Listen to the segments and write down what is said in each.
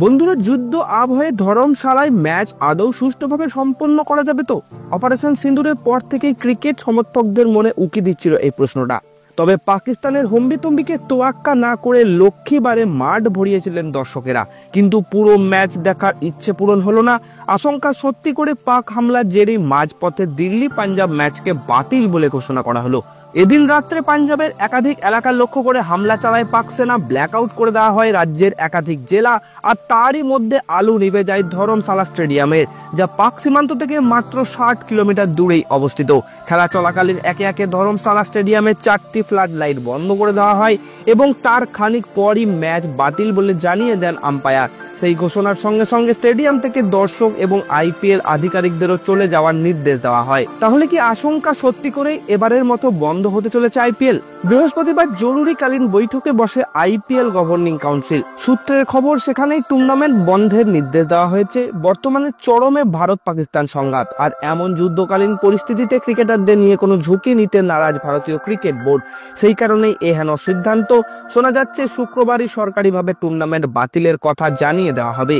বন্ধুরা, যুদ্ধ আবহে ধরমশালায় ম্যাচ আদৌ সুষ্ঠুভাবে সম্পন্ন করা যাবে তো? অপারেশন সিন্দুরের পর থেকেই ক্রিকেট সমর্থকদের মনে উকি দিচ্ছিল এই প্রশ্নটা। তবে পাকিস্তানের হম্বিতম্বিকে তোয়াক্কা না করে লক্ষ্মীবারে মাঠ ভরিয়েছিলেন দর্শকেরা, কিন্তু পুরো ম্যাচ দেখার ইচ্ছে পূরণ হলো না। আশঙ্কা সত্যি করে পাক হামলার জেরেই মাঝপথে দিল্লি পাঞ্জাব ম্যাচকে বাতিল বলে ঘোষণা করা হলো। এদিন রাত্রে পাঞ্জাবের একাধিক এলাকা লক্ষ্য করে হামলা চালায় পাক সেনা, ব্ল্যাকআউট করে দেওয়া হয় রাজ্যের একাধিক জেলা, আর তারই মধ্যে আলো নিভে যায় ধরমশালা স্টেডিয়ামের, যা পাক সীমান্ত থেকে মাত্র 60 কিলোমিটার দূরেই অবস্থিত। খেলা চলাকালীন একে একে ধরমশালা স্টেডিয়ামের 4টি ফ্লাড লাইট বন্ধ করে দেওয়া হয় এবং তার খানিক পরই ম্যাচ বাতিল বলে জানিয়ে দেন আম্পায়ার। সেই ঘোষণার সঙ্গে সঙ্গে স্টেডিয়াম থেকে দর্শক এবং আইপিএল আধিকারিকদেরও চলে যাওয়ার নির্দেশ দেওয়া হয়। তাহলে কি আশঙ্কা সত্যি করেই এবারের মতো বন্ধ হতে চলেছে আইপিএল? বৃহস্পতিবার জরুরিকালীন বৈঠকে বসে আইপিএল গভর্নিং কাউন্সিল। সূত্রের খবর, সেখানেই টুর্নামেন্ট বন্ধের নির্দেশ দেওয়া হয়েছে। বর্তমানে চরমে ভারত পাকিস্তান সংঘাত, আর এমন যুদ্ধকালীন পরিস্থিতিতে ক্রিকেটারদের নিয়ে কোনো ঝুঁকি নিতে নারাজ ভারতীয় ক্রিকেট বোর্ড। সেই কারণেই এহেন সিদ্ধান্ত। শোনা যাচ্ছে শুক্রবারই সরকারিভাবে টুর্নামেন্ট বাতিলের কথা জানিয়ে দেওয়া হবে।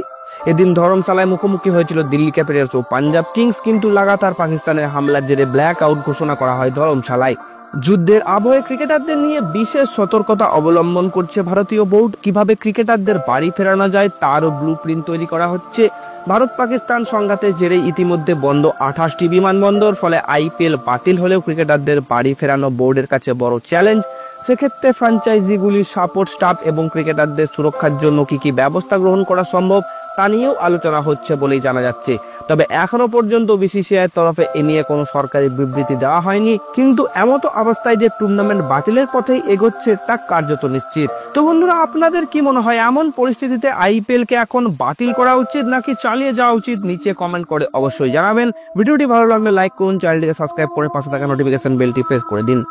এদিন ধরমশালায় মুখোমুখি হয়েছিল দিল্লি ক্যাপিটালস ও পাঞ্জাব কিংস, কিন্তু লাগাতার পাকিস্তানের হামলার জেরে ব্ল্যাক আউট ঘোষণা করা হয় ধরমশালায়। যুদ্ধের আবহে ক্রিকেটারদের নিয়ে বিশেষ সতর্কতা অবলম্বন করছে ভারতীয় বোর্ড। কিভাবে ক্রিকেটারদের বাড়ি ফেরানো যায় তারও ব্লুপ্রিন্ট তৈরি করা হচ্ছে। ভারত পাকিস্তান সংঘাতের জেরে ইতিমধ্যে বন্ধ 28টি বিমানবন্দর। ফলে আইপিএল বাতিল হলেও ক্রিকেটারদের বাড়ি ফেরানো বোর্ডের কাছে বড় চ্যালেঞ্জ। সেক্ষেত্রে ফ্র্যাঞ্চাইজিগুলির সাপোর্ট স্টাফ এবং ক্রিকেটারদের সুরক্ষার জন্য কি ব্যবস্থা গ্রহণ করা সম্ভব তা নিয়েও আলোচনা হচ্ছে বলেই জানা যাচ্ছে। তবে এখনো পর্যন্ত বিসিসিআই এর তরফে এ নিয়ে কোনো সরকারি বিবৃতি দেওয়া হয়নি। কিন্তু এমতো অবস্থায় যে টুর্নামেন্ট বাতিলের পথেই এগোচ্ছে তা কার্যত নিশ্চিত। তো বন্ধুরা, আপনাদের কি মনে হয়, এমন পরিস্থিতিতে আইপিএল কে এখন বাতিল করা উচিত নাকি চালিয়ে যাওয়া উচিত? নিচে কমেন্ট করে অবশ্যই জানাবেন। ভিডিওটি ভালো লাগলে লাইক করুন, চ্যানেলটিকে সাবস্ক্রাইব করে পাশে থাকা নোটিফিকেশন বেলটি প্রেস করে দিন।